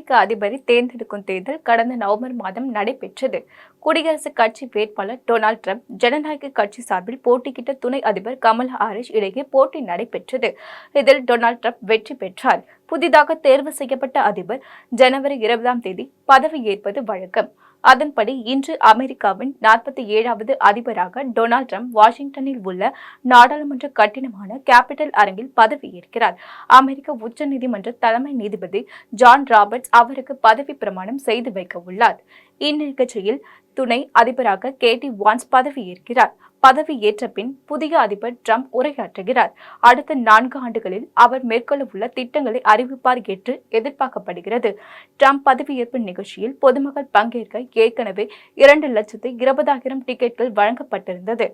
அமெரிக்க அதிபரை தேர்ந்தெடுக்கும் தேர்தல் கடந்த நவம்பர் மாதம் நடைபெற்றது. குடியரசுக் கட்சி வேட்பாளர் டொனால்ட் ட்ரம்ப், ஜனநாயக கட்சி சார்பில் போட்டியிட்ட துணை அதிபர் கமலா ஹாரிஸ் இடையே போட்டி நடைபெற்றது. இதில் டொனால்ட் ட்ரம்ப் வெற்றி பெற்றார். புதிதாக தேர்வு செய்யப்பட்ட அதிபர் ஜனவரி 20ஆம் தேதி பதவியேற்பது வழக்கம். அதன்படி இன்று அமெரிக்காவின் 47வது அதிபராக டொனால்ட் ட்ரம்ப் வாஷிங்டனில் உள்ள நாடாளுமன்ற கட்டிடமான கேபிட்டல் அரங்கில் பதவியேற்கிறார். அமெரிக்க உச்சநீதிமன்ற தலைமை நீதிபதி ஜான் ராபர்ட்ஸ் அவருக்கு பதவி பிரமாணம் செய்து வைக்க உள்ளார். இந்நிகழ்ச்சியில் துணை அதிபராக கேட்டி வான்ஸ் பதவியேற்கிறார். பதவியேற்ற பின் புதிய அதிபர் ட்ரம்ப் உரையாற்றுகிறார். அடுத்த 4 ஆண்டுகளில் அவர் மேற்கொள்ள உள்ள திட்டங்களை அறிவிப்பார் என்று எதிர்பார்க்கப்படுகிறது. ட்ரம்ப் பதவியேற்பு நிகழ்ச்சியில் பொதுமக்கள் பங்கேற்க ஏற்கனவே 2,20,000 டிக்கெட்கள் வழங்கப்பட்டிருந்தது.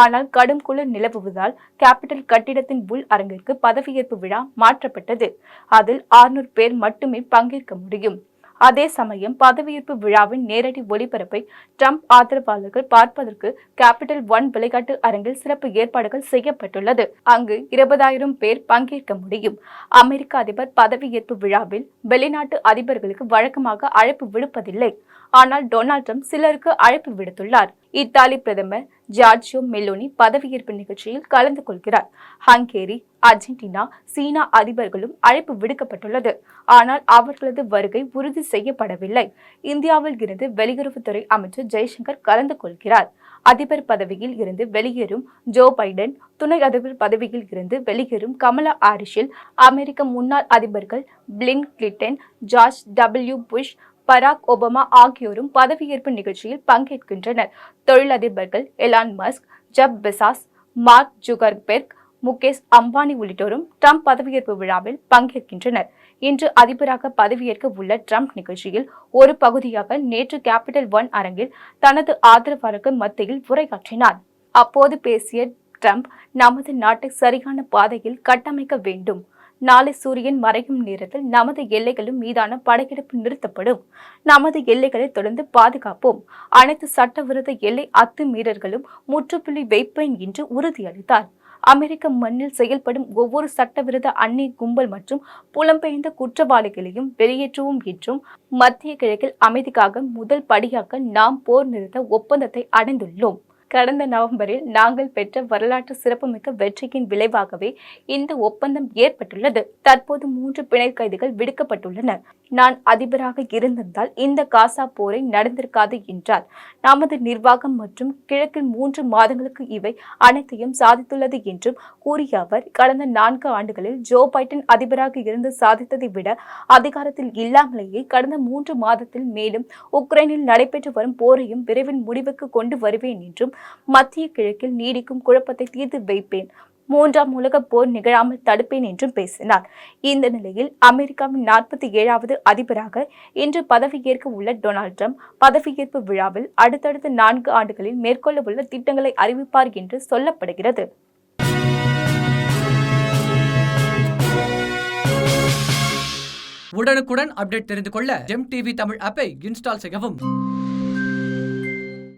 ஆனால் கடும் குளிர் நிலவுவதால் கேபிட்டல் கட்டிடத்தின் உள் அரங்கிற்கு பதவியேற்பு விழா மாற்றப்பட்டது. அதில் 600 பேர் மட்டுமே பங்கேற்க முடியும். அதே சமயம் பதவியேற்பு விழாவின் நேரடி ஒளிபரப்பை ட்ரம்ப் ஆதரவாளர்கள் பார்ப்பதற்கு கேபிட்டல் ஒன் விளையாட்டு அரங்கில் சிறப்பு ஏற்பாடுகள் செய்யப்பட்டுள்ளது. அங்கு 20,000 பேர் பங்கேற்க முடியும். அமெரிக்க அதிபர் பதவியேற்பு விழாவில் வெளிநாட்டு அதிபர்களுக்கு வழக்கமாக அழைப்பு விடுப்பதில்லை. ஆனால் டொனால்ட் ட்ரம்ப் சிலருக்கு அழைப்பு விடுத்துள்ளார். இத்தாலி பிரதமர் ஜார்ஜியோ மெலோனி பதவியேற்பு நிகழ்ச்சியில் கலந்து கொள்கிறார். ஹங்கேரி, அர்ஜென்டினா, சீனா அதிபர்களும் அழைப்பு விடுக்கப்பட்டுள்ளது. ஆனால் அவர்களது வருகை உறுதி செய்யப்படவில்லை. இந்தியாவில் இருந்து வெளியுறவுத்துறை அமைச்சர் ஜெய்சங்கர் கலந்து கொள்கிறார். அதிபர் பதவியில் இருந்து வெளியேறும் ஜோ பைடன், துணை அதிபர் பதவியில் இருந்து வெளியேறும் கமலா ஹாரிஸில் அமெரிக்க முன்னாள் அதிபர்கள் Bill Clinton, George W Bush, Barack Obama ஆகியோரும் பதவியேற்பு நிகழ்ச்சியில் பங்கேற்கின்றனர். தொழிலதிபர்கள் Elon Musk, Jeff Bezos, Mark Zuckerberg, Mukesh Ambani உள்ளிட்டோரும் ட்ரம்ப் பதவியேற்பு விழாவில் பங்கேற்கின்றனர். இன்று அதிபராக பதவியேற்க உள்ள ட்ரம்ப் நிகழ்ச்சியில் ஒரு பகுதியாக நேற்று கேபிட்டல் ஒன் அரங்கில் தனது ஆதரவாளர்கள் மத்தியில் உரையாற்றினார். அப்போது பேசிய ட்ரம்ப், நமது நாட்டை சரியான பாதையில் கட்டமைக்க வேண்டும். நாளை சூரியன் மறையும் நேரத்தில் நமது எல்லைகளும் மீதான படையெடுப்பு நிறுத்தப்படும். நமது எல்லைகளை தொடர்ந்து பாதுகாப்போம். அனைத்து சட்டவிரோத எல்லை அத்துமீறல்களும் முற்றுப்புள்ளி வைப்பேன் என்று உறுதியளித்தார். அமெரிக்க மண்ணில் செயல்படும் ஒவ்வொரு சட்டவிரோத அந்நிய கும்பல் மற்றும் புலம்பெயர்ந்த குற்றவாளிகளையும் வெளியேற்றுவோம் என்றும், மத்திய கிழக்கில் அமைதிக்காக முதல் படியாக நாம் போர் நிறுத்த ஒப்பந்தத்தை அடைந்துள்ளோம். கடந்த நவம்பரில் நாங்கள் பெற்ற வரலாற்று சிறப்புமிக்க வெற்றியின் விளைவாகவே இந்த ஒப்பந்தம் ஏற்பட்டுள்ளது. தற்போது 3 பிணை கைதிகள் விடுக்கப்பட்டுள்ளனர். நான் அதிபராக இருந்திருந்தால் இந்த காசா போரை நடந்திருக்காது என்றார். நமது நிர்வாகம் மற்றும் கிழக்கில் 3 மாதங்களுக்கு இவை அனைத்தையும் சாதித்துள்ளது என்றும் கூறிய அவர், கடந்த 4 ஆண்டுகளில் ஜோ பைடன் அதிபராக இருந்து சாதித்ததை விட அதிகாரத்தில் இல்லாமலேயே கடந்த 3 மாதத்தில் மேலும் உக்ரைனில் நடைபெற்று வரும் போரையும் விரைவில் முடிவுக்கு கொண்டு வருவேன் என்றும், மத்திய கிழக்கில் நீடிக்கும் குழப்பத்தை தீர்த்து வைப்பேன், 3ஆம் உலக போர் நிகழாமல் தடுப்பேன் என்றும் பேசினார். இந்த நிலையில் அமெரிக்காவின் 47வது அதிபராக இன்று பதவியேற்க உள்ள டொனால்ட் ட்ரம்ப் பதவியேற்பு விழாவில் அடுத்தடுத்த 4 ஆண்டுகளில் மேற்கொள்ள உள்ள திட்டங்களை அறிவிப்பார் என்று சொல்லப்படுகிறது. உடனுக்குடன் அப்டேட் தெரிந்து கொள்ள ஜெம் டிவி தமிழ் ஆப்பை இன்ஸ்டால் செய்யவும்.